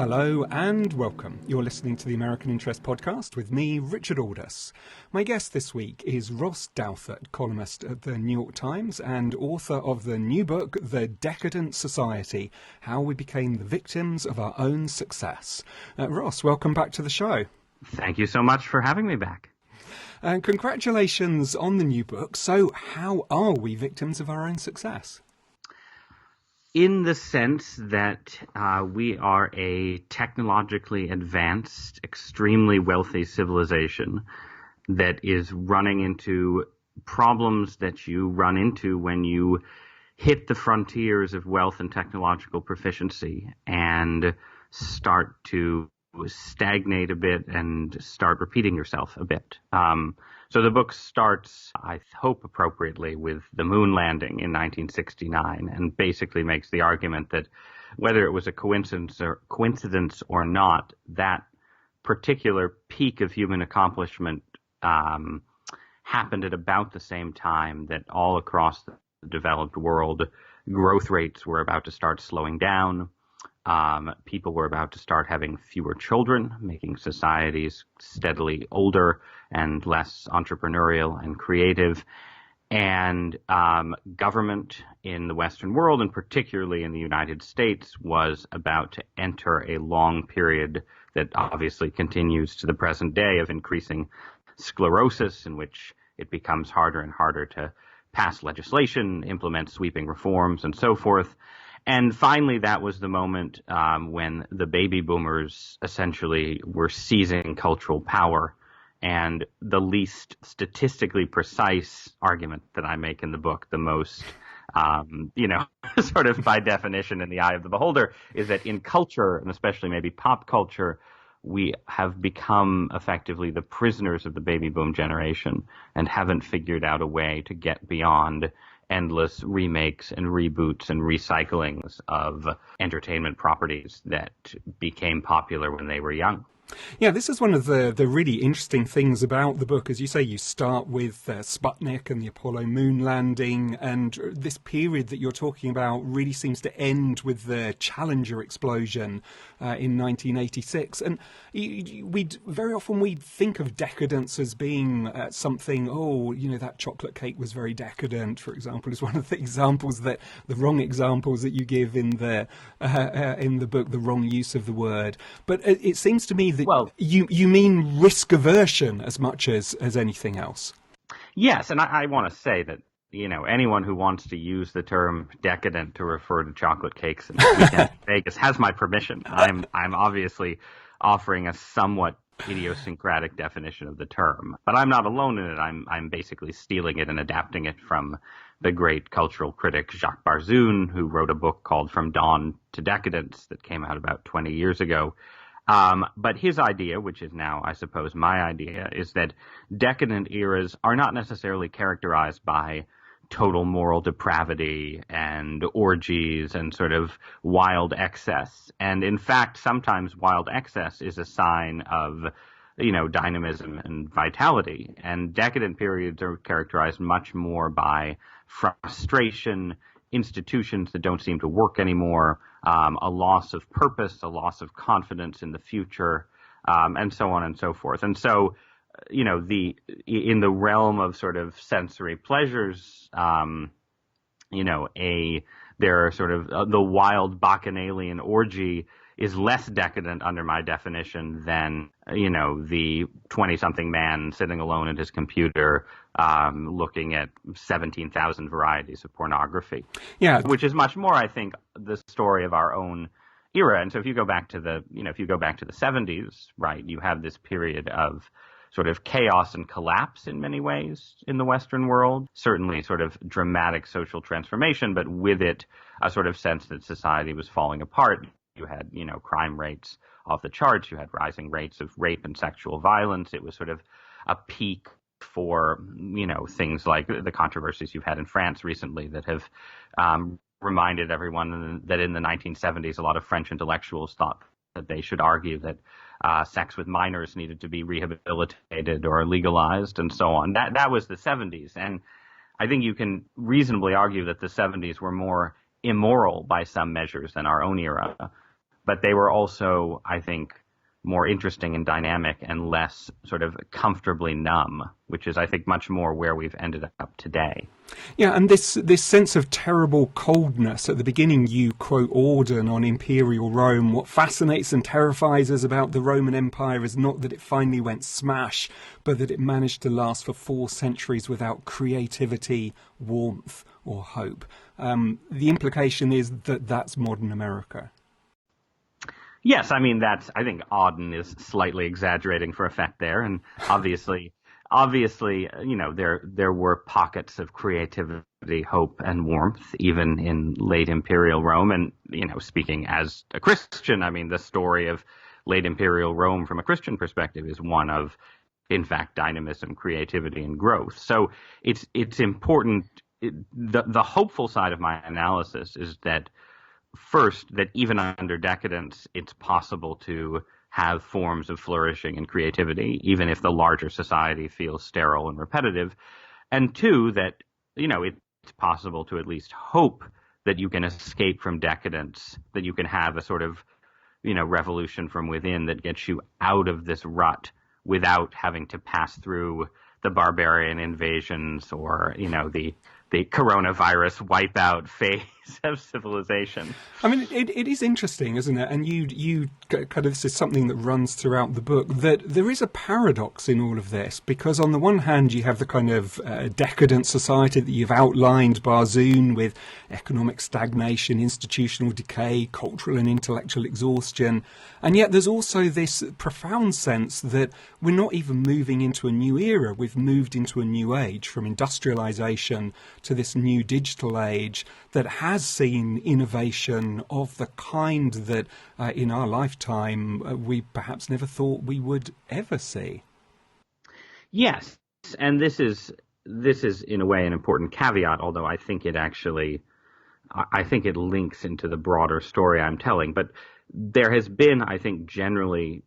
Hello and welcome. You're listening to the American Interest Podcast with me, Richard Aldous. My guest this week is Ross Douthat, columnist at the New York Times and author of the new book, The Decadent Society, How We Became the Victims of Our Own Success. Ross, welcome back to the show. Thank you so much for having me back. And congratulations on the new book. So how are we victims of our own success? In the sense that we are a technologically advanced, extremely wealthy civilization that is running into problems that you run into when you hit the frontiers of wealth and technological proficiency and start to stagnate a bit and start repeating yourself a bit. So the book starts, I hope appropriately, with the moon landing in 1969 and basically makes the argument that whether it was a coincidence or not, that particular peak of human accomplishment happened at about the same time that all across the developed world, growth rates were about to start slowing down. People were about to start having fewer children, making societies steadily older and less entrepreneurial and creative. And government in the Western world, and particularly in the United States, was about to enter a long period that obviously continues to the present day of increasing sclerosis, in which it becomes harder and harder to pass legislation, implement sweeping reforms, and so forth. And finally, that was the moment when the baby boomers essentially were seizing cultural power. And the least statistically precise argument that I make in the book, the most, sort of by definition in the eye of the beholder, is that in culture, and especially maybe pop culture, we have become effectively the prisoners of the baby boom generation and haven't figured out a way to get beyond endless remakes and reboots and recyclings of entertainment properties that became popular when they were young. Yeah, this is one of the really interesting things about the book. As you say, you start with Sputnik and the Apollo moon landing, and this period that you're talking about really seems to end with the Challenger explosion in 1986. And very often we think of decadence as being something, that chocolate cake was very decadent, for example, is one of the wrong examples that you give in the book, the wrong use of the word. But it seems to me that you mean risk aversion as much as anything else. Yes, and I want to say that, anyone who wants to use the term decadent to refer to chocolate cakes in Vegas has my permission. I'm obviously offering a somewhat idiosyncratic definition of the term, but I'm not alone in it. I'm basically stealing it and adapting it from the great cultural critic Jacques Barzun, who wrote a book called From Dawn to Decadence that came out about 20 years ago. But his idea, which is now, I suppose, my idea, is that decadent eras are not necessarily characterized by total moral depravity and orgies and sort of wild excess. And in fact, sometimes wild excess is a sign of, dynamism and vitality. And decadent periods are characterized much more by frustration, institutions that don't seem to work anymore, a loss of purpose, a loss of confidence in the future, and so on and so forth. And so, in the realm of sort of sensory pleasures, there are sort of the wild bacchanalian orgy is less decadent under my definition than, the 20-something man sitting alone at his computer looking at 17,000 varieties of pornography. Yeah. Which is much more, I think, the story of our own era. And so if you go back to the 70s, right, you have this period of sort of chaos and collapse in many ways in the Western world, certainly sort of dramatic social transformation, but with it a sort of sense that society was falling apart. You had, crime rates off the charts. You had rising rates of rape and sexual violence. It was sort of a peak for, things like the controversies you've had in France recently that have reminded everyone that in the 1970s, a lot of French intellectuals thought that they should argue that sex with minors needed to be rehabilitated or legalized and so on. That was the 70s. And I think you can reasonably argue that the 70s were more immoral by some measures than our own era. but they were also, I think, more interesting and dynamic and less sort of comfortably numb, which is, I think, much more where we've ended up today. Yeah, and this sense of terrible coldness. At the beginning, you quote Auden on Imperial Rome. What fascinates and terrifies us about the Roman Empire is not that it finally went smash, but that it managed to last for 4 centuries without creativity, warmth, or hope. The implication is that that's modern America. Yes, I mean, I think Auden is slightly exaggerating for effect there, and obviously, there were pockets of creativity, hope, and warmth even in late Imperial Rome. And, speaking as a Christian, I mean, the story of late Imperial Rome from a Christian perspective is one of, in fact, dynamism, creativity, and growth. So it's important. The hopeful side of my analysis is that, first, that even under decadence, it's possible to have forms of flourishing and creativity, even if the larger society feels sterile and repetitive. And two, that, it's possible to at least hope that you can escape from decadence, that you can have a sort of, revolution from within that gets you out of this rut without having to pass through the barbarian invasions or, the coronavirus wipeout phase of civilization. I mean, it is interesting, isn't it? And you kind of, this is something that runs throughout the book, that there is a paradox in all of this, because on the one hand, you have the kind of decadent society that you've outlined, Barzoon, with economic stagnation, institutional decay, cultural and intellectual exhaustion. And yet there's also this profound sense that we're not even moving into a new era. We've moved into a new age, from industrialization to this new digital age that has seen innovation of the kind that in our lifetime we perhaps never thought we would ever see. Yes, and this is in a way an important caveat, although I think it links into the broader story I'm telling. But there has been, I think, generally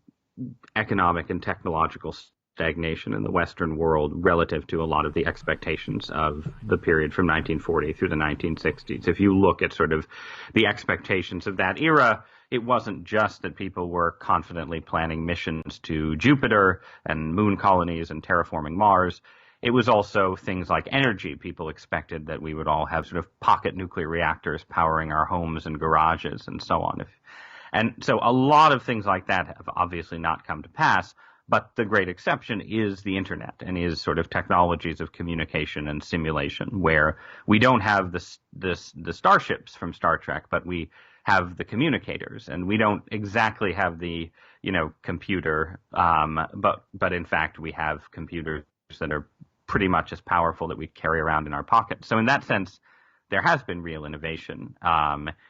economic and technological stagnation in the Western world relative to a lot of the expectations of the period from 1940 through the 1960s. If you look at sort of the expectations of that era, it wasn't just that people were confidently planning missions to Jupiter and moon colonies and terraforming Mars. It was also things like energy. People expected that we would all have sort of pocket nuclear reactors powering our homes and garages and so on. And so a lot of things like that have obviously not come to pass. But the great exception is the internet and is sort of technologies of communication and simulation, where we don't have the starships from Star Trek, but we have the communicators, and we don't exactly have the computer, but in fact we have computers that are pretty much as powerful that we carry around in our pockets. So in that sense, there has been real innovation.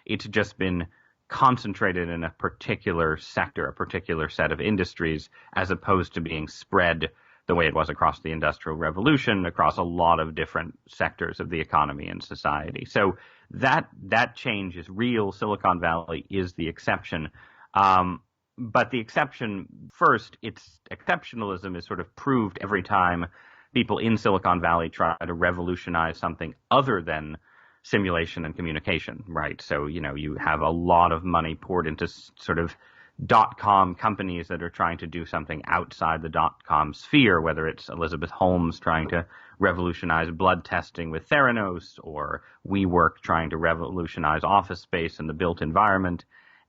It's just been concentrated in a particular sector, a particular set of industries, as opposed to being spread the way it was across the Industrial Revolution, across a lot of different sectors of the economy and society. So that change is real. Silicon Valley is the exception. But the exception, first, its exceptionalism is sort of proved every time people in Silicon Valley try to revolutionize something other than simulation and communication, right? So, you have a lot of money poured into sort of dot-com companies that are trying to do something outside the dot-com sphere, whether it's Elizabeth Holmes trying to revolutionize blood testing with Theranos, or WeWork trying to revolutionize office space and the built environment.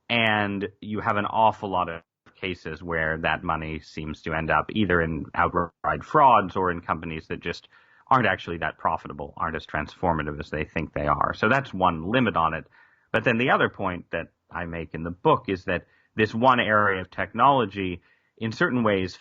And you have an awful lot of cases where that money seems to end up either in outright frauds or in companies that just aren't actually that profitable, aren't as transformative as they think they are. So that's one limit on it. But then the other point that I make in the book is that this one area of technology in certain ways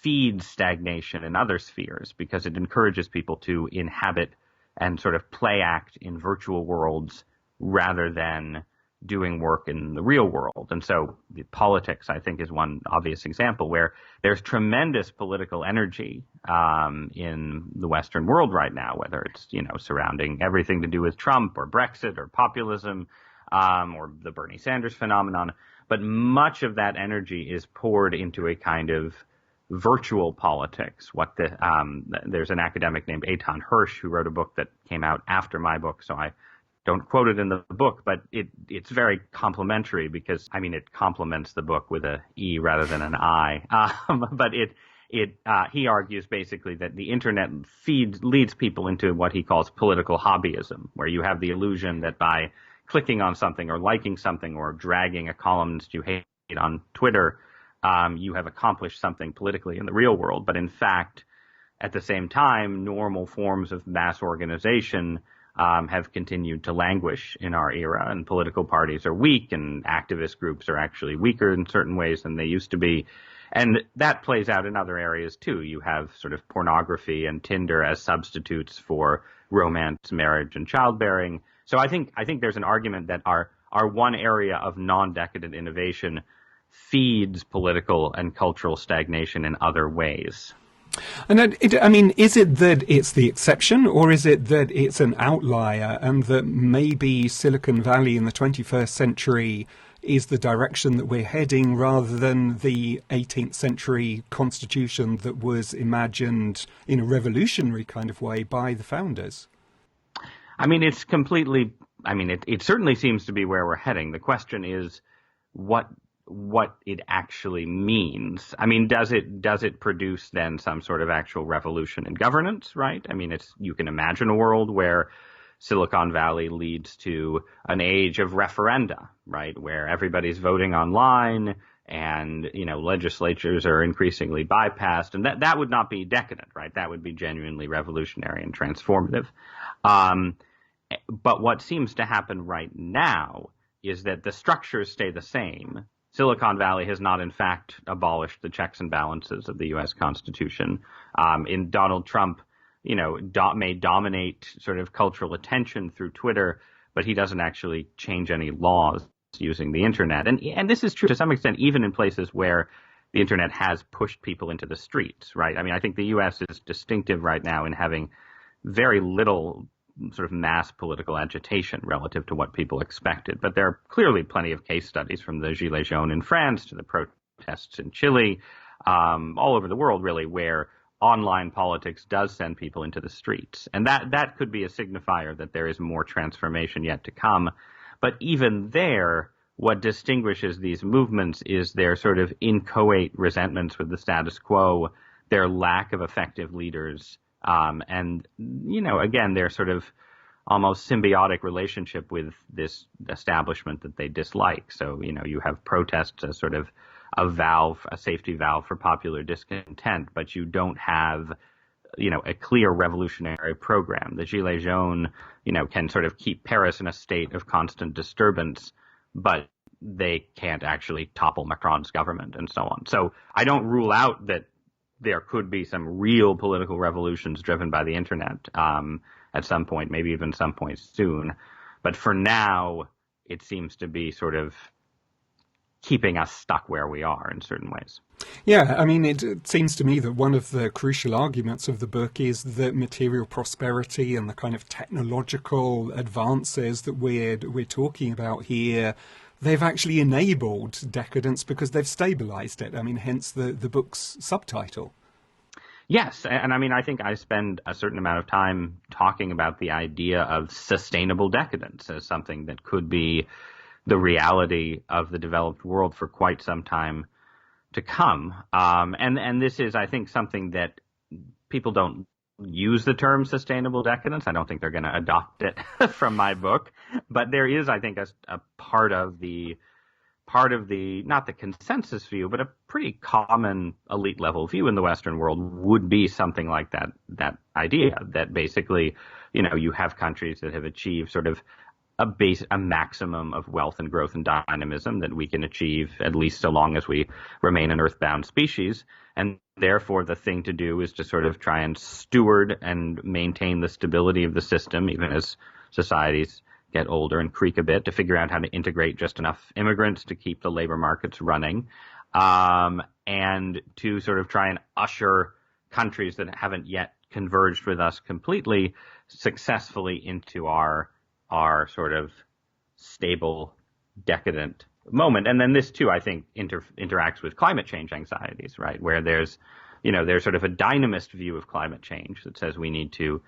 feeds stagnation in other spheres, because it encourages people to inhabit and sort of play act in virtual worlds rather than doing work in the real world. And so politics, I think, is one obvious example where there's tremendous political energy in the Western world right now, whether it's, surrounding everything to do with Trump or Brexit or populism or the Bernie Sanders phenomenon. But much of that energy is poured into a kind of virtual politics. There's an academic named Eitan Hersh who wrote a book that came out after my book, so I don't quote it in the book, but it's very complimentary because, I mean, it complements the book with a E rather than an I. But he argues basically that the internet leads people into what he calls political hobbyism, where you have the illusion that by clicking on something or liking something or dragging a columnist you hate on Twitter, you have accomplished something politically in the real world. But in fact, at the same time, normal forms of mass organization have continued to languish in our era, and political parties are weak, and activist groups are actually weaker in certain ways than they used to be. And that plays out in other areas too. You have sort of pornography and Tinder as substitutes for romance, marriage, and childbearing. So I think there's an argument that our one area of non-decadent innovation feeds political and cultural stagnation in other ways. And is it that it's the exception, or is it that it's an outlier, and that maybe Silicon Valley in the 21st century is the direction that we're heading, rather than the 18th century constitution that was imagined in a revolutionary kind of way by the founders? I mean, it certainly seems to be where we're heading. The question is what it actually means. I mean, does it produce then some sort of actual revolution in governance, right? I mean, you can imagine a world where Silicon Valley leads to an age of referenda, right, where everybody's voting online and, legislatures are increasingly bypassed, and that would not be decadent, right? That would be genuinely revolutionary and transformative. But what seems to happen right now is that the structures stay the same. Silicon Valley has not, in fact, abolished the checks and balances of the U.S. Constitution. In Donald Trump, may dominate sort of cultural attention through Twitter, but he doesn't actually change any laws using the internet. And this is true to some extent, even in places where the internet has pushed people into the streets, right? I mean, I think the U.S. is distinctive right now in having very little sort of mass political agitation relative to what people expected. But there are clearly plenty of case studies, from the Gilets jaunes in France to the protests in Chile, all over the world, really, where online politics does send people into the streets. And that could be a signifier that there is more transformation yet to come. But even there, what distinguishes these movements is their sort of inchoate resentments with the status quo, their lack of effective leaders, and, again, their sort of almost symbiotic relationship with this establishment that they dislike. So, you have protests as sort of a safety valve for popular discontent, but you don't have, a clear revolutionary program. The Gilets jaunes, can sort of keep Paris in a state of constant disturbance, but they can't actually topple Macron's government and so on. So I don't rule out that there could be some real political revolutions driven by the internet at some point, maybe even some point soon. But for now, it seems to be sort of keeping us stuck where we are in certain ways. Yeah, I mean, it seems to me that one of the crucial arguments of the book is that material prosperity and the kind of technological advances that we're talking about here, they've actually enabled decadence because they've stabilized it. I mean, hence the book's subtitle. Yes, and I mean, I think I spend a certain amount of time talking about the idea of sustainable decadence as something that could be the reality of the developed world for quite some time to come. And this is, I think, something that people don't use the term sustainable decadence. I don't think they're going to adopt it from my book. But there is, I think, a part of the, not the consensus view, but a pretty common elite level view in the Western world would be something like that idea that basically, you have countries that have achieved sort of a maximum of wealth and growth and dynamism that we can achieve, at least so long as we remain an earthbound species. And therefore, the thing to do is to sort of try and steward and maintain the stability of the system, even as societies get older and creak a bit, to figure out how to integrate just enough immigrants to keep the labor markets running, and to sort of try and usher countries that haven't yet converged with us completely successfully into our sort of stable, decadent moment. And then this too, I think, interacts with climate change anxieties, right? Where there's sort of a dynamist view of climate change that says we need to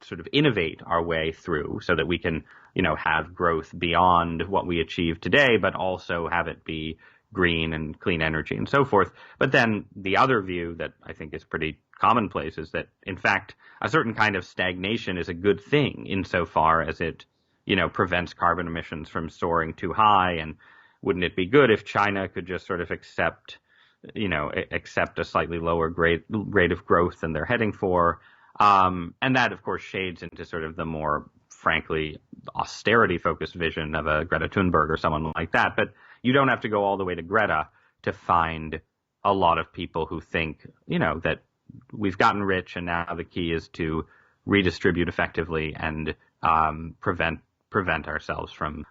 sort of innovate our way through so that we can, have growth beyond what we achieve today, but also have it be green and clean energy and so forth. But then the other view that I think is pretty commonplace is that, in fact, a certain kind of stagnation is a good thing insofar as it, prevents carbon emissions from soaring too high. And wouldn't it be good if China could just sort of accept a slightly lower rate of growth than they're heading for? And that, of course, shades into sort of the more, frankly, austerity-focused vision of a Greta Thunberg or someone like that. But you don't have to go all the way to Greta to find a lot of people who think, that we've gotten rich and now the key is to redistribute effectively and prevent ourselves from,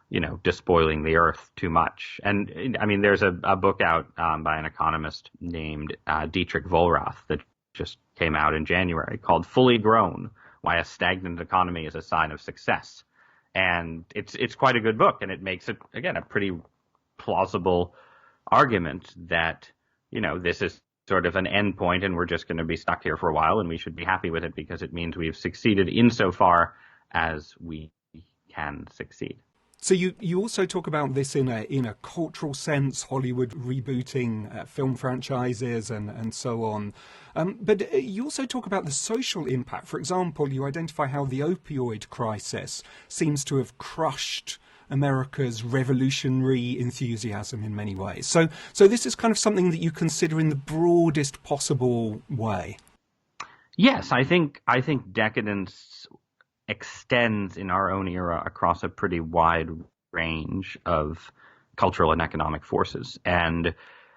despoiling the earth too much. And I mean, there's a book out by an economist named Dietrich Vollrath that just came out in January called Fully Grown: Why a Stagnant Economy is a Sign of Success. And it's quite a good book, and it makes it, again, a pretty plausible argument that, this is sort of an end point and we're just going to be stuck here for a while and we should be happy with it because it means we've succeeded insofar as we can succeed. So you also talk about this in a cultural sense, Hollywood rebooting film franchises and so on. But you also talk about the social impact. For example, you identify how the opioid crisis seems to have crushed America's revolutionary enthusiasm in many ways. So this is kind of something that you consider in the broadest possible way. Yes, I think decadence extends in our own era across a pretty wide range of cultural and economic forces. And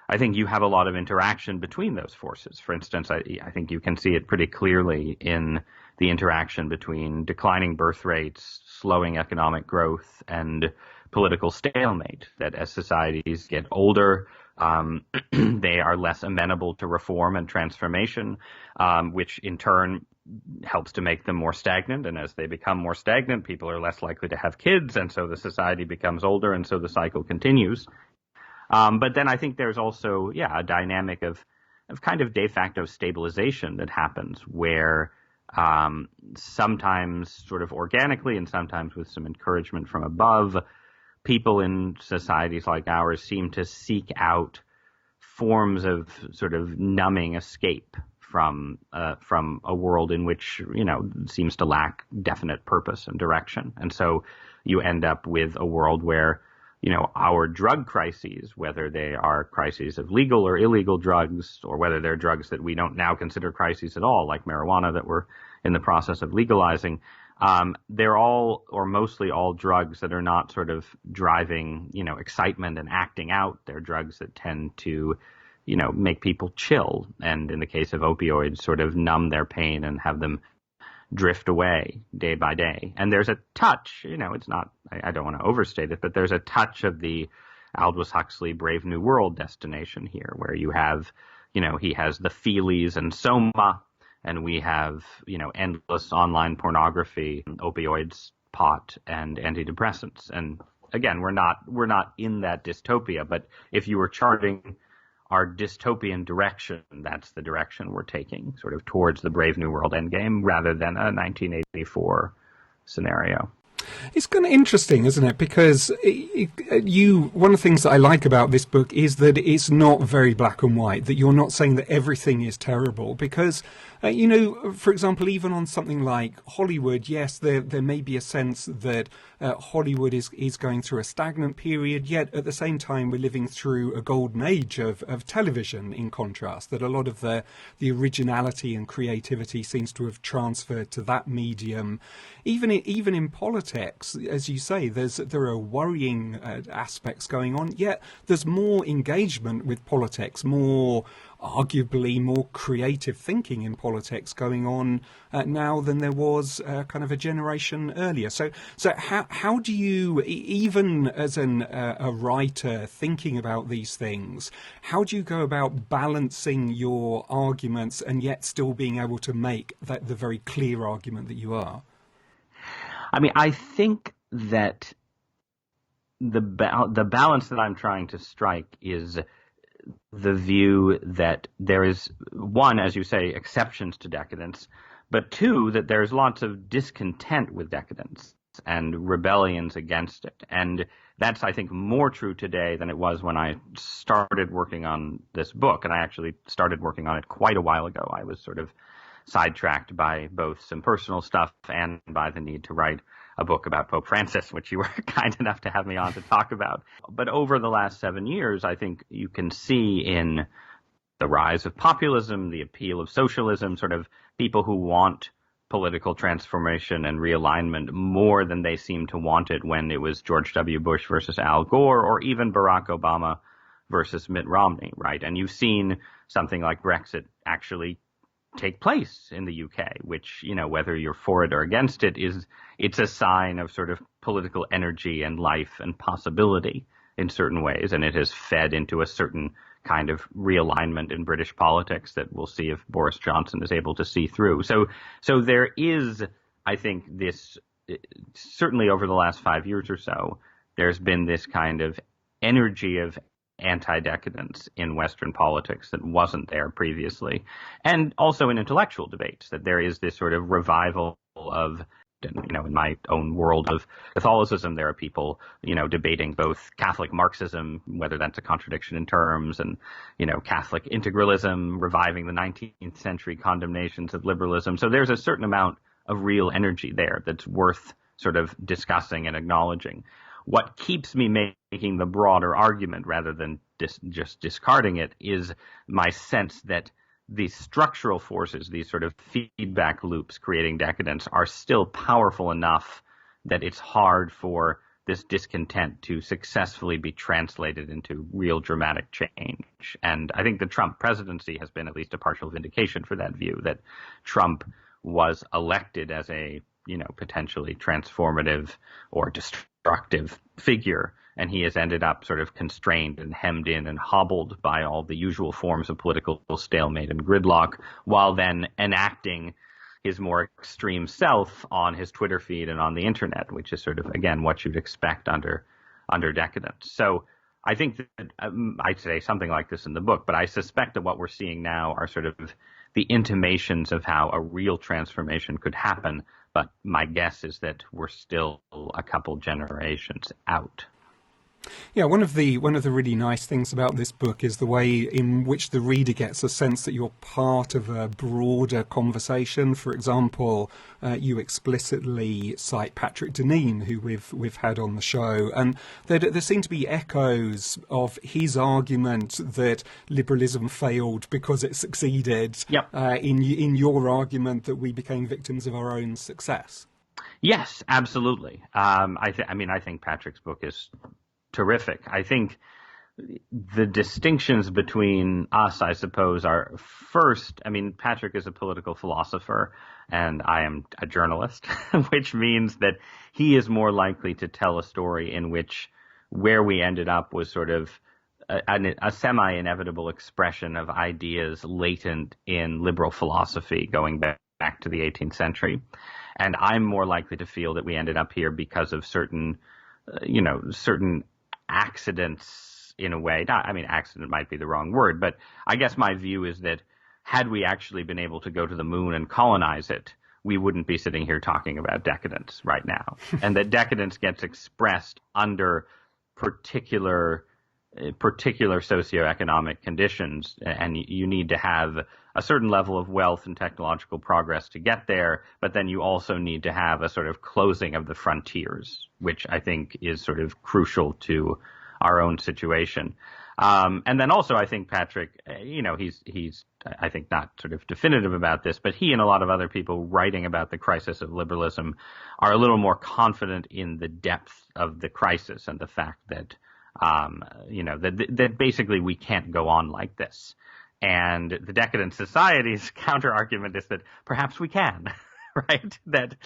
I think you have a lot of interaction between those forces. For instance, I think you can see it pretty clearly in the interaction between declining birth rates, slowing economic growth, and political stalemate, that as societies get older, they are less amenable to reform and transformation, which in turn helps to make them more stagnant. And as they become more stagnant, people are less likely to have kids. And so the society becomes older. And so the cycle continues. But then I think there's also, a dynamic of kind of de facto stabilization that happens where sometimes sort of organically and sometimes with some encouragement from above, people in societies like ours seem to seek out forms of sort of numbing escape from a world in which, seems to lack definite purpose and direction. And so you end up with a world where, our drug crises, whether they are crises of legal or illegal drugs, or whether they're drugs that we don't now consider crises at all, like marijuana that we're in the process of legalizing, they're all or mostly all drugs that are not sort of driving, excitement and acting out. They're drugs that tend to, make people chill. And in the case of opioids, sort of numb their pain and have them drift away day by day. And there's a touch, it's not, I don't want to overstate it, but there's a touch of the Aldous Huxley Brave New World destination here, where you have, he has the feelies and soma, and we have, endless online pornography, opioids, pot, and antidepressants. And again, we're not in that dystopia, but if you were charting our dystopian direction, that's the direction we're taking, sort of towards the Brave New World endgame rather than a 1984 scenario. It's kind of interesting, isn't it? Because one of the things that I like about this book is that it's not very black and white, that you're not saying that everything is terrible. Because, for example, even on something like Hollywood, yes, there may be a sense that Hollywood is going through a stagnant period, yet at the same time we're living through a golden age of television, in contrast, that a lot of the originality and creativity seems to have transferred to that medium. Even in politics, as you say, there are worrying aspects going on, yet there's more engagement with politics, arguably more creative thinking in politics going on now than there was kind of a generation earlier. So how do you, even as a writer thinking about these things, how do you go about balancing your arguments and yet still being able to make the very clear argument that you are? I mean, I think that the balance that I'm trying to strike is the view that there is, one, as you say, exceptions to decadence, but two, that there's lots of discontent with decadence and rebellions against it. And that's, I think, more true today than it was when I started working on this book. And I actually started working on it quite a while ago. I was sort of sidetracked by both some personal stuff and by the need to write a book about Pope Francis, which you were kind enough to have me on to talk about. But over the last 7 years, I think you can see in the rise of populism, the appeal of socialism, sort of people who want political transformation and realignment more than they seemed to want it when it was George W. Bush versus Al Gore, or even Barack Obama versus Mitt Romney, right? And you've seen something like Brexit actually take place in the UK, which, you know, whether you're for it or against it, it's a sign of sort of political energy and life and possibility in certain ways. And it has fed into a certain kind of realignment in British politics that we'll see if Boris Johnson is able to see through. So there is, I think, this, certainly over the last 5 years or so, there's been this kind of energy of anti-decadence in Western politics that wasn't there previously, and also in intellectual debates, that there is this sort of revival of, you know, in my own world of Catholicism, there are people, you know, debating both Catholic Marxism, whether that's a contradiction in terms, and, you know, Catholic integralism, reviving the 19th century condemnations of liberalism. So there's a certain amount of real energy there that's worth sort of discussing and acknowledging. What keeps me making the broader argument rather than just discarding it is my sense that these structural forces, these sort of feedback loops creating decadence, are still powerful enough that it's hard for this discontent to successfully be translated into real dramatic change. And I think the Trump presidency has been at least a partial vindication for that view, that Trump was elected as a, you know, potentially transformative or destructive figure, and he has ended up sort of constrained and hemmed in and hobbled by all the usual forms of political stalemate and gridlock, while then enacting his more extreme self on his Twitter feed and on the internet, which is sort of, again, what you'd expect under decadence. So I think that I'd say something like this in the book, but I suspect that what we're seeing now are sort of the intimations of how a real transformation could happen. But my guess is that we're still a couple generations out. Yeah, one of the really nice things about this book is the way in which the reader gets a sense that you're part of a broader conversation. For example, you explicitly cite Patrick Deneen, who we've had on the show, and there seem to be echoes of his argument that liberalism failed because it succeeded. Yep. In your argument that we became victims of our own success. Yes, absolutely. I think Patrick's book is terrific. I think the distinctions between us, I suppose, are first, I mean, Patrick is a political philosopher and I am a journalist, which means that he is more likely to tell a story in which where we ended up was sort of a semi-inevitable expression of ideas latent in liberal philosophy going back to the 18th century. And I'm more likely to feel that we ended up here because of certain accidents in a way. Accident might be the wrong word, but I guess my view is that had we actually been able to go to the moon and colonize it, we wouldn't be sitting here talking about decadence right now. And that decadence gets expressed under particular socioeconomic conditions, and you need to have a certain level of wealth and technological progress to get there, but then you also need to have a sort of closing of the frontiers, which I think is sort of crucial to our own situation. And then also I think Patrick, he's I think not sort of definitive about this, but he and a lot of other people writing about the crisis of liberalism are a little more confident in the depth of the crisis and the fact that that basically we can't go on like this. And the Decadent Society's counter argument is that perhaps we can, right? That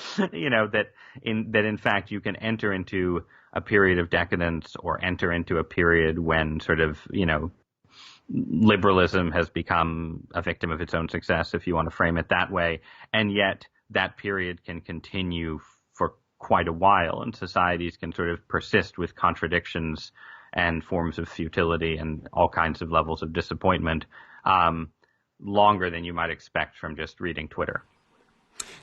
in fact you can enter into a period of decadence or enter into a period when sort of, liberalism has become a victim of its own success, if you want to frame it that way. And yet that period can continue for quite a while, and societies can sort of persist with contradictions and forms of futility and all kinds of levels of disappointment longer than you might expect from just reading Twitter.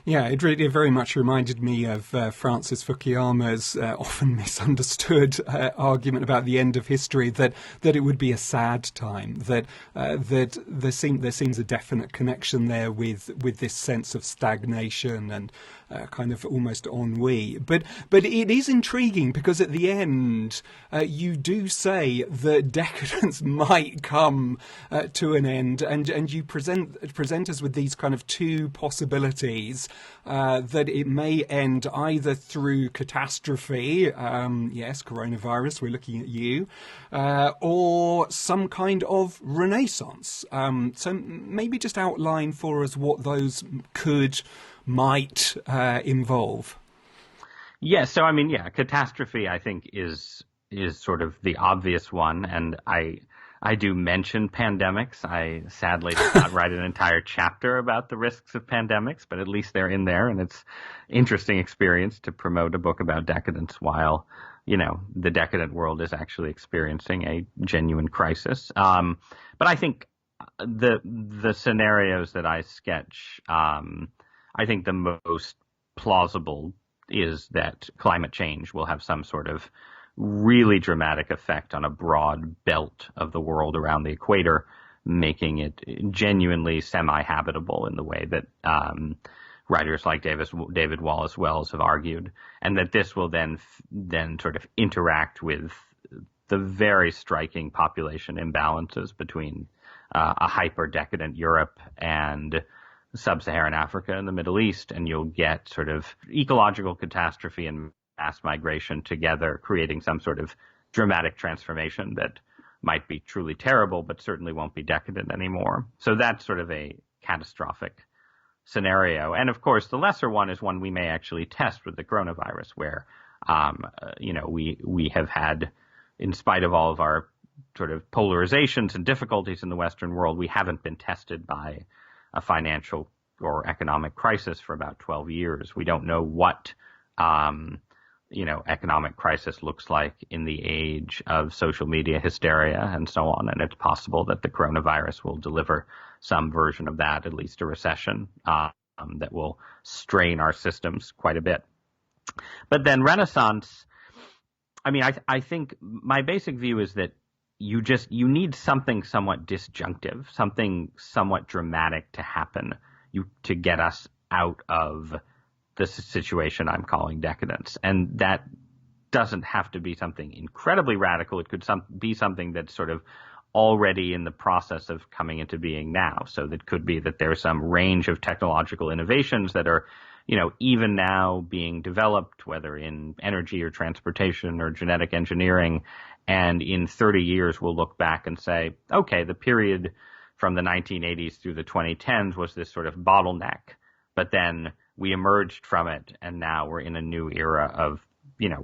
Yeah, it very much reminded me of Francis Fukuyama's often misunderstood argument about the end of history, that it would be a sad time, that there seems a definite connection there with this sense of stagnation and kind of almost ennui. But it is intriguing because at the end you do say that decadence might come to an end, and you present us with these kind of two possibilities. That it may end either through catastrophe, yes, coronavirus, we're looking at you, or some kind of renaissance. So maybe just outline for us what those might involve. Yeah, so I mean, yeah, catastrophe I think is sort of the obvious one, and I do mention pandemics. I sadly did not write an entire chapter about the risks of pandemics, but at least they're in there, and it's interesting experience to promote a book about decadence while, the decadent world is actually experiencing a genuine crisis. But I think the scenarios that I sketch, I think the most plausible is that climate change will have some sort of really dramatic effect on a broad belt of the world around the equator, making it genuinely semi-habitable in the way that writers like David Wallace Wells have argued, and that this will then sort of interact with the very striking population imbalances between a hyper-decadent Europe and sub-Saharan Africa and the Middle East, and you'll get sort of ecological catastrophe and mass migration together, creating some sort of dramatic transformation that might be truly terrible, but certainly won't be decadent anymore. So that's sort of a catastrophic scenario. And of course, the lesser one is one we may actually test with the coronavirus, where, we have had, in spite of all of our sort of polarizations and difficulties in the Western world, we haven't been tested by a financial or economic crisis for about 12 years. We don't know what economic crisis looks like in the age of social media hysteria and so on. And it's possible that the coronavirus will deliver some version of that, at least a recession, that will strain our systems quite a bit. But then Renaissance, I mean, I think my basic view is that you need something somewhat disjunctive, something somewhat dramatic to happen to get us out of the situation I'm calling decadence. And that doesn't have to be something incredibly radical. It could be something that's sort of already in the process of coming into being now. So that could be that there's some range of technological innovations that are, even now being developed, whether in energy or transportation or genetic engineering. And in 30 years, we'll look back and say, okay, the period from the 1980s through the 2010s was this sort of bottleneck. But then we emerged from it, and now we're in a new era of,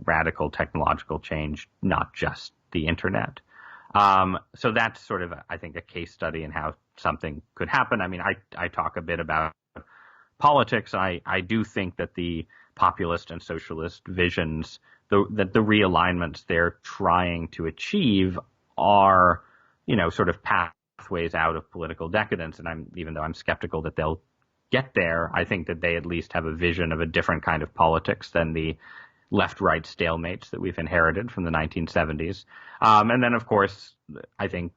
radical technological change, not just the internet. So that's sort of, I think, a case study in how something could happen. I mean, I talk a bit about politics. I do think that the populist and socialist visions, that the realignments they're trying to achieve are, sort of pathways out of political decadence. And even though I'm skeptical that they'll get there, I think that they at least have a vision of a different kind of politics than the left-right stalemates that we've inherited from the 1970s. And then, of course, I think,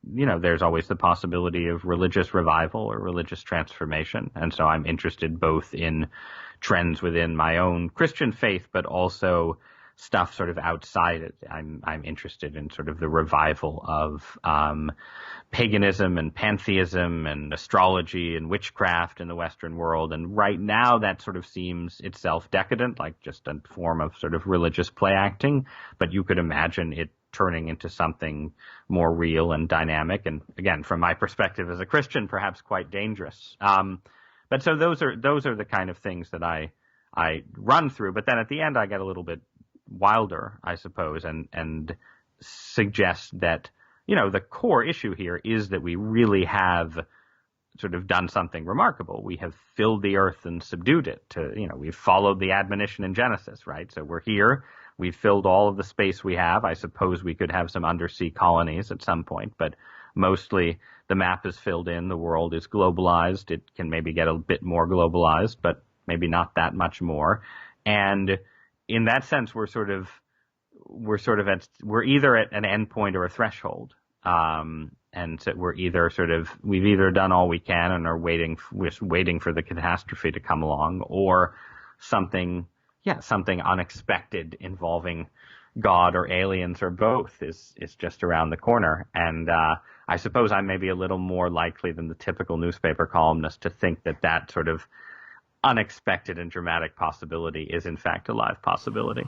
there's always the possibility of religious revival or religious transformation. And so I'm interested both in trends within my own Christian faith, but also stuff sort of outside it. I'm interested in sort of the revival of paganism and pantheism and astrology and witchcraft in the Western world. And right now that sort of seems itself decadent, like just a form of sort of religious play acting. But you could imagine it turning into something more real and dynamic. And again, from my perspective as a Christian, perhaps quite dangerous. But so those are the kind of things that I run through. But then at the end, I get a little bit wilder, I suppose, and suggest that, the core issue here is that we really have sort of done something remarkable. We have filled the earth and subdued it we've followed the admonition in Genesis, right? So we're here. We've filled all of the space we have. I suppose we could have some undersea colonies at some point, but mostly the map is filled in, the world is globalized. It can maybe get a bit more globalized, but maybe not that much more. And in that sense, we're either at an endpoint or a threshold. And so we've either done all we can and are waiting for the catastrophe to come along, or something unexpected involving God or aliens or both is just around the corner. And I suppose I'm maybe a little more likely than the typical newspaper columnist to think that sort of unexpected and dramatic possibility is in fact a live possibility.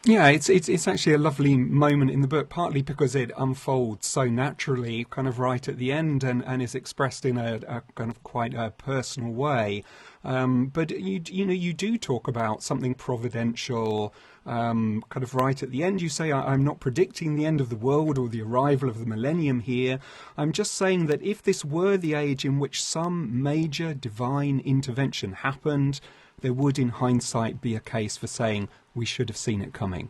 Yeah, it's actually a lovely moment in the book, partly because it unfolds so naturally, kind of right at the end, and is expressed in a kind of quite a personal way. But you do talk about something providential, kind of right at the end. You say, I'm not predicting the end of the world or the arrival of the millennium here. I'm just saying that if this were the age in which some major divine intervention happened, there would, in hindsight, be a case for saying we should have seen it coming.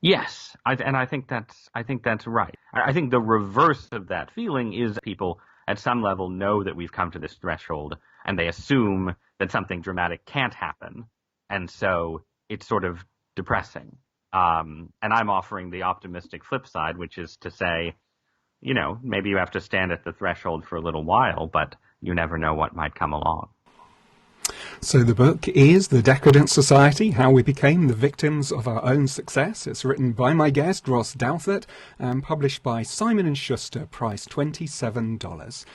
Yes, I think that's right. I think the reverse of that feeling is people at some level know that we've come to this threshold, and they assume that something dramatic can't happen, and so it's sort of depressing. And I'm offering the optimistic flip side, which is to say, maybe you have to stand at the threshold for a little while, but you never know what might come along. So the book is The Decadent Society, How We Became the Victims of Our Own Success. It's written by my guest, Ross Douthat, and published by Simon & Schuster, priced $27.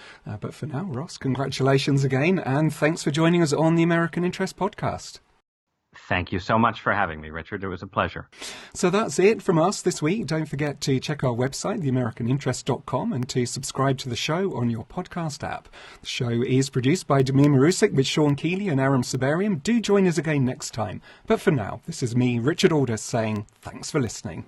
But for now, Ross, congratulations again, and thanks for joining us on the American Interest podcast. Thank you so much for having me, Richard. It was a pleasure. So that's it from us this week. Don't forget to check our website, theamericaninterest.com, and to subscribe to the show on your podcast app. The show is produced by Demir Marusik with Sean Keeley and Aram Sabarium. Do join us again next time. But for now, this is me, Richard Aldous, saying thanks for listening.